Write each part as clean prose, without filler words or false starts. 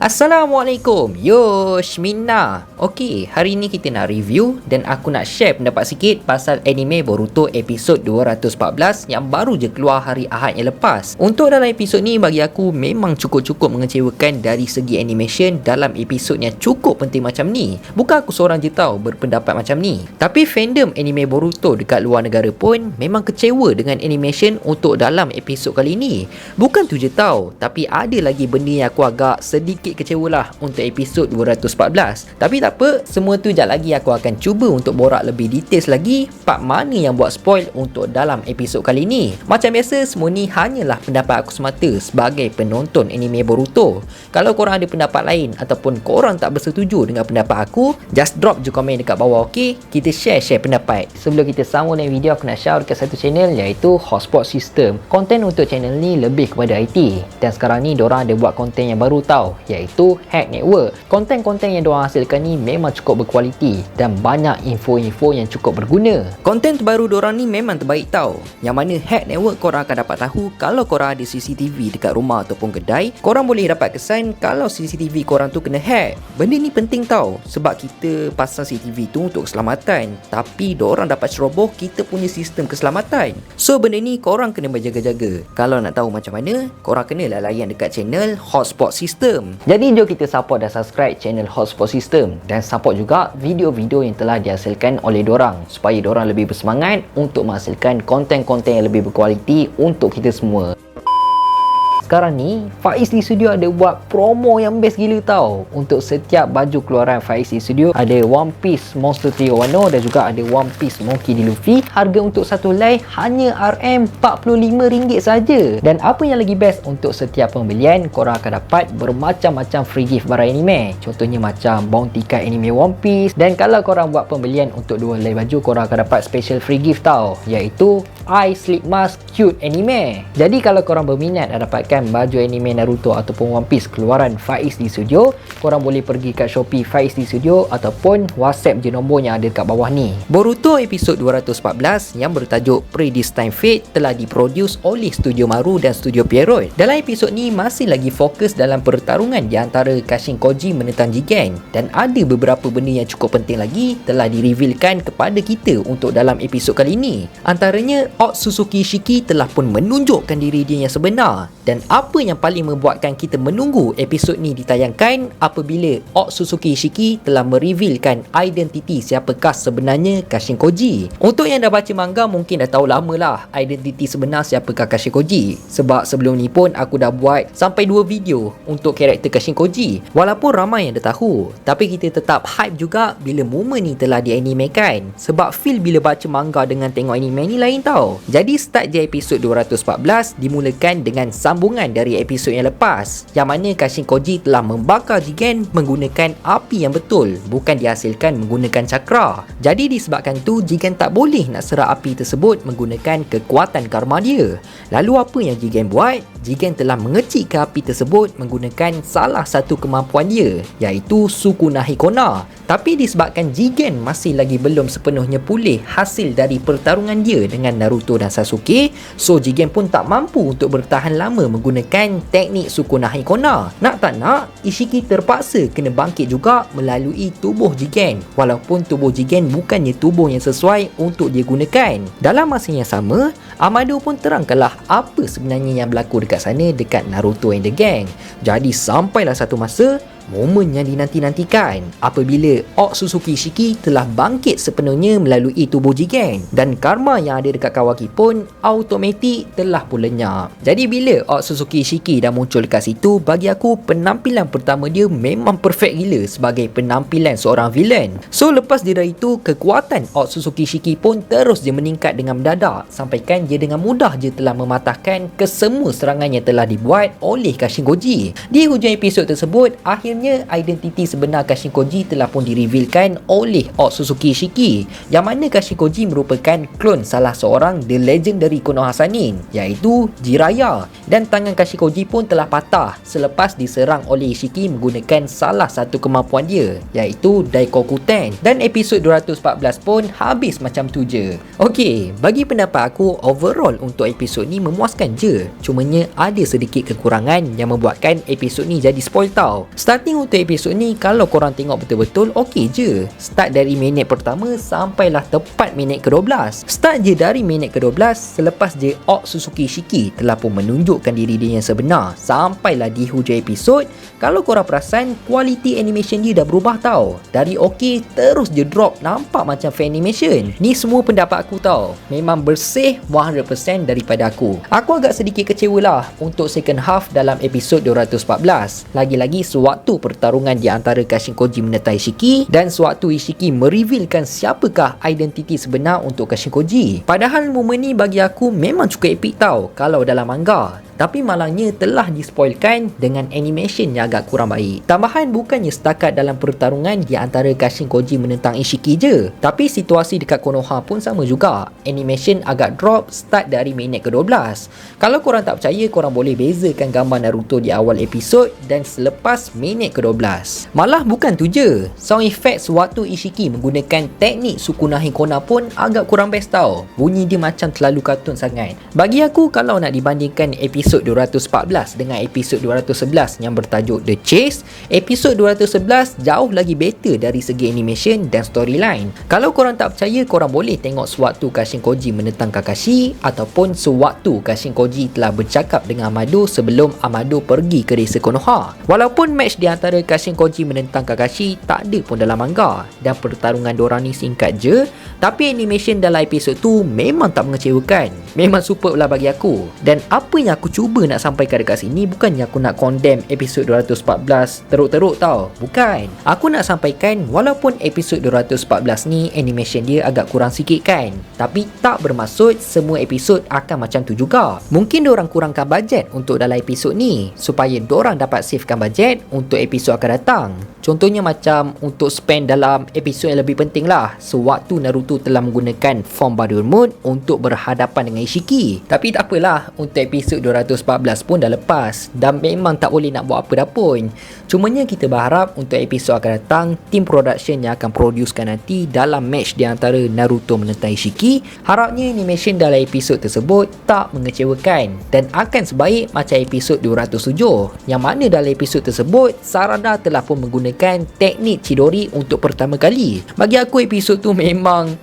Assalamualaikum, Yoshmina. Okey, hari ni kita nak review dan aku nak share pendapat sikit pasal anime Boruto episod 214 yang baru je keluar hari Ahad yang lepas. Untuk dalam episod ni bagi aku memang cukup-cukup mengecewakan dari segi animation dalam episod yang cukup penting macam ni. Bukan aku seorang je tau berpendapat macam ni. Tapi fandom anime Boruto dekat luar negara pun memang kecewa dengan animation untuk dalam episod kali ni. Bukan tu je tau, tapi ada lagi benda yang aku agak sedikit kecewa lah untuk episod 214. Tapi tak apa, semua tu jap lagi aku akan cuba untuk borak lebih details lagi part mana yang buat spoil untuk dalam episod kali ni. Macam biasa, semua ni hanyalah pendapat aku semata sebagai penonton anime Boruto. Kalau korang ada pendapat lain ataupun korang tak bersetuju dengan pendapat aku, just drop je komen dekat bawah, ok? Kita share pendapat. Sebelum kita sambung dengan video, aku nak share dekat satu channel iaitu Hotspot System. Konten untuk channel ni lebih kepada IT, dan sekarang ni diorang ada buat konten yang baru tau, iaitu Hack Network. Konten-konten yang diorang hasilkan ni memang cukup berkualiti dan banyak info-info yang cukup berguna. Konten terbaru diorang ni memang terbaik tau, yang mana Hack Network korang akan dapat tahu kalau korang ada CCTV dekat rumah ataupun kedai, korang boleh dapat kesan kalau CCTV korang tu kena hack. Benda ni penting tau, sebab kita pasang CCTV tu untuk keselamatan, tapi diorang dapat ceroboh kita punya sistem keselamatan. So benda ni korang kena berjaga-jaga. Kalau nak tahu macam mana, korang kenalah layan dekat channel Hotspot System. Jadi jom kita support dan subscribe channel Hotspot System, dan support juga video-video yang telah dihasilkan oleh dorang supaya dorang lebih bersemangat untuk menghasilkan konten-konten yang lebih berkualiti untuk kita semua. Sekarang ni Faiz di Studio ada buat promo yang best gila tau. Untuk setiap baju keluaran Faiz di Studio ada One Piece Monster Trio Wano dan juga ada One Piece Monkey D. Luffy. Harga untuk satu helai hanya RM45 saja. Dan apa yang lagi best, untuk setiap pembelian korang akan dapat bermacam-macam free gift barang anime. Contohnya macam bounty card anime One Piece. Dan kalau korang buat pembelian untuk 2 helai baju, korang akan dapat special free gift tau, iaitu Eye Sleep Mask Cute Anime. Jadi kalau korang berminat nak dapatkan baju anime Naruto ataupun One Piece keluaran Faiz di Studio, korang boleh pergi kat Shopee Faiz di Studio ataupun WhatsApp je nombor yang ada kat bawah ni. Boruto episod 214 yang bertajuk Predestined Fate telah diproduce oleh Studio Maru dan Studio Pierrot. Dalam episod ni masih lagi fokus dalam pertarungan di antara Kashin Koji menentang Jigen, dan ada beberapa benda yang cukup penting lagi telah direvealkan kepada kita untuk dalam episod kali ini. Antaranya Otsutsuki Shiki telah pun menunjukkan diri dia yang sebenar, dan apa yang paling membuatkan kita menunggu episod ni ditayangkan apabila Otsutsuki Shiki telah merevealkan identiti siapakah sebenarnya Kashin Koji. Untuk yang dah baca manga mungkin dah tahu lama lah identiti sebenar siapakah Kashin Koji, sebab sebelum ni pun aku dah buat sampai 2 video untuk karakter Kashin Koji. Walaupun ramai yang dah tahu, tapi kita tetap hype juga bila momen ni telah dianimekan, sebab feel bila baca manga dengan tengok anime ni lain tau. Jadi start je episod 214 dimulakan dengan sambungan dari episod yang lepas, yang mana Kashin Koji telah membakar Jigen menggunakan api yang betul, bukan dihasilkan menggunakan cakra. Jadi disebabkan tu Jigen tak boleh nak serap api tersebut menggunakan kekuatan karma dia. Lalu apa yang Jigen buat? Jigen telah mengecikkan api tersebut menggunakan salah satu kemampuan dia, iaitu Sukunahi Kona. Tapi disebabkan Jigen masih lagi belum sepenuhnya pulih hasil dari pertarungan dia dengan Naruto dan Sasuke, so Jigen pun tak mampu untuk bertahan lama menggunakan teknik Sukunahi Kona. Nak tak nak, Ishiki terpaksa kena bangkit juga melalui tubuh Jigen, walaupun tubuh Jigen bukannya tubuh yang sesuai untuk dia gunakan. Dalam masa yang sama, Amado pun terangkanlah apa sebenarnya yang berlaku dekat sana dekat Naruto and the Gang. Jadi sampailah satu masa, momen yang dinanti-nantikan apabila Otsutsuki Shiki telah bangkit sepenuhnya melalui tubuh Jigen, dan karma yang ada dekat Kawaki pun automatik telah pun lenyap. Jadi bila Otsutsuki Shiki dah muncul dekat situ, bagi aku penampilan pertama dia memang perfect gila sebagai penampilan seorang villain. So lepas dia dah itu, kekuatan Otsutsuki Shiki pun terus dia meningkat dengan mendadak, sampaikan dia dengan mudah je telah mematahkan kesemua serangan yang telah dibuat oleh Kashin Koji. Di hujung episod tersebut, akhirnya Sebenarnya identiti sebenar Kashin Koji telah pun direvealkan oleh Otsutsuki Ishiki, yang mana Kashin Koji merupakan klon salah seorang The Legendary Konoha Sannin, iaitu Jiraiya, dan tangan Kashin Koji pun telah patah selepas diserang oleh Ishiki menggunakan salah satu kemampuan dia, iaitu Daikokuten, dan episod 214 pun habis macam tu je. Okey, bagi pendapat aku, overall untuk episod ni memuaskan je, cumanya ada sedikit kekurangan yang membuatkan episod ni jadi spoil tau. Starting untuk episod ni, kalau korang tengok betul-betul okey je. Start dari minit pertama sampailah tepat minit ke-12. Start je dari minit ke-12 selepas je Otsutsuki Ishiki telah pun menunjukkan diri dia yang sebenar. Sampailah di hujung episod, kalau korang perasan, kualiti animation dia dah berubah tau. Dari okey terus je drop, nampak macam fan animation. Ni semua pendapat aku tau. Memang bersih 100% daripada aku. Aku agak sedikit kecewa lah untuk second half dalam episod 214. Lagi-lagi sewaktu pertarungan di antara Kashin Koji menyertai Ishiki, dan sewaktu Ishiki merevealkan siapakah identiti sebenar untuk Kashin Koji. Padahal momen ni bagi aku memang cukup epic tau kalau dalam manga. Tapi malangnya telah dispoilkan dengan animation yang agak kurang baik. Tambahan, bukannya setakat dalam pertarungan di antara Kashin Koji menentang Ishiki je, tapi situasi dekat Konoha pun sama juga. Animation agak drop start dari minit ke-12. Kalau korang tak percaya, korang boleh bezakan gambar Naruto di awal episod dan selepas minit ke-12. Malah bukan tu je, sound effect sewaktu Ishiki menggunakan teknik Sukuna Hikona pun agak kurang best tau. Bunyi dia macam terlalu kartun sangat. Bagi aku, kalau nak dibandingkan episod 214 dengan episod 211 yang bertajuk The Chase, episod 211 jauh lagi better dari segi animation dan storyline. Kalau korang tak percaya, korang boleh tengok sewaktu Kashin Koji menentang Kakashi, ataupun sewaktu Kashin Koji telah bercakap dengan Amado sebelum Amado pergi ke desa Konoha. Walaupun match di antara Kashin Koji menentang Kakashi tak ada pun dalam manga dan pertarungan dorang ni singkat je, tapi animation dalam episod tu memang tak mengecewakan. Memang superb lah bagi aku. Dan apa yang aku cuba nak sampaikan dekat sini, bukannya aku nak condemn episod 214 teruk-teruk tau. Bukan. Aku nak sampaikan walaupun episod 214 ni animation dia agak kurang sikit kan, tapi tak bermaksud semua episod akan macam tu juga. Mungkin diorang kurangkan bajet untuk dalam episod ni supaya diorang dapat savekan bajet untuk episod akan datang. Contohnya macam untuk spend dalam episod yang lebih penting lah, sewaktu Naruto telah menggunakan form Brotherhood Mode untuk berhadapan dengan Ishiki. Tapi tak apalah, untuk episod 214 pun dah lepas dan memang tak boleh nak buat apa dah pun. Cumanya kita berharap untuk episod akan datang, tim production yang akan producekan nanti dalam match di antara Naruto menentang Ishiki, harapnya animation dalam episod tersebut tak mengecewakan dan akan sebaik macam episod 207, yang mana dalam episod tersebut Sarada telah pun menggunakan teknik Chidori untuk pertama kali. Bagi aku episod tu memang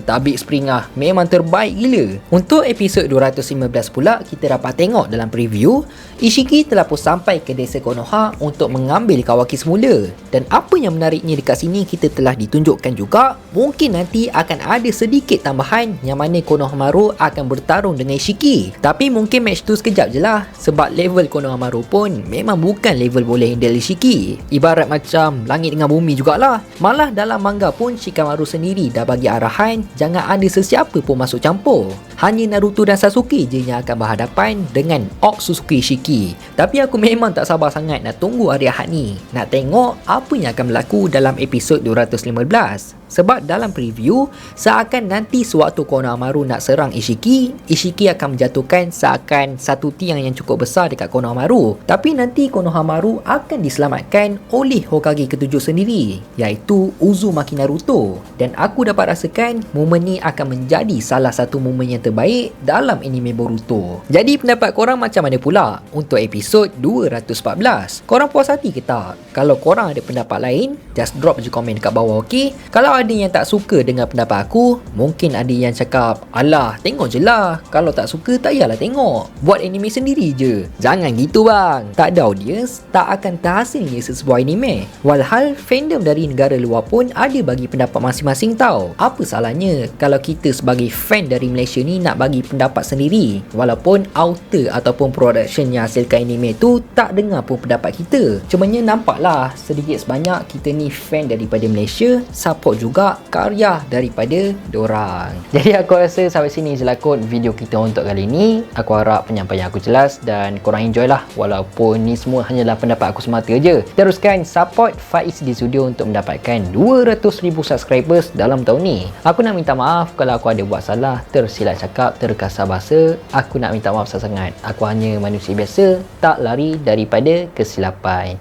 tabik springah, memang terbaik gila. Untuk episod 215 pula, kita dapat tengok dalam preview Ishiki telah pun sampai ke desa Konoha untuk mengambil Kawaki semula. Dan apa yang menariknya dekat sini, kita telah ditunjukkan juga mungkin nanti akan ada sedikit tambahan yang mana Konohamaru akan bertarung dengan Ishiki. Tapi mungkin match tu sekejap je lah, sebab level Konohamaru pun memang bukan level boleh handle Ishiki. Ibarat macam langit dengan bumi jugalah. Malah dalam manga pun Shikamaru sendiri dah bagi arahan jangan ada sesiapa pun masuk campur. Hanya Naruto dan Sasuke je yang akan berhadapan dengan Otsutsuki Ishiki. Tapi aku memang tak sabar sangat nak tunggu hari Ahad ni, nak tengok apa yang akan berlaku dalam episod 215. Sebab dalam preview, seakan nanti sewaktu Konohamaru nak serang Ishiki, Ishiki akan menjatuhkan seakan satu tiang yang cukup besar dekat Konohamaru. Tapi nanti Konohamaru akan diselamatkan oleh Hokage ke-7 sendiri, iaitu Uzumaki Naruto. Dan aku dapat rasakan momen ni akan menjadi salah satu momen yang terbaik dalam anime Boruto. Jadi pendapat korang macam mana pula untuk episod 214? Korang puas hati ke tak? Kalau korang ada pendapat lain, just drop je komen dekat bawah, ok? Kalau ada yang tak suka dengan pendapat aku, mungkin ada yang cakap, alah tengok je lah, kalau tak suka tak payahlah tengok, buat anime sendiri je. Jangan gitu bang, tak ada audience tak akan terhasilnya sebuah anime. Walhal fandom dari negara luar pun ada bagi pendapat masing-masing tau. Apa salahnya kalau kita sebagai fan dari Malaysia ni nak bagi pendapat sendiri, walaupun author ataupun production yang hasilkan anime tu tak dengar pun pendapat kita. Cumanya nampaklah sedikit sebanyak kita ni fan daripada Malaysia, support juga karya daripada dorang. Jadi aku rasa sampai sini je lah kot video kita untuk kali ni. Aku harap penyampaian aku jelas dan korang enjoy lah, walaupun ni semua hanyalah pendapat aku semata je. Teruskan support Faiz di Studio untuk mendapatkan 200,000 subscribers dalam tahun ni. Aku nak minta maaf kalau aku ada buat salah, tersilap cakap, terkasar bahasa. Aku nak minta maaf sangat. Aku hanya manusia biasa, tak lari daripada kesilapan.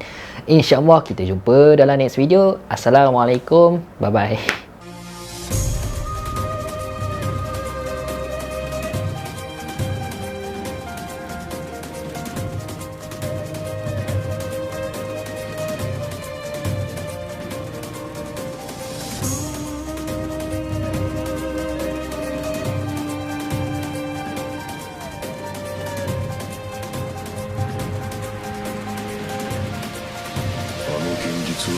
InsyaAllah kita jumpa dalam next video. Assalamualaikum. Bye bye.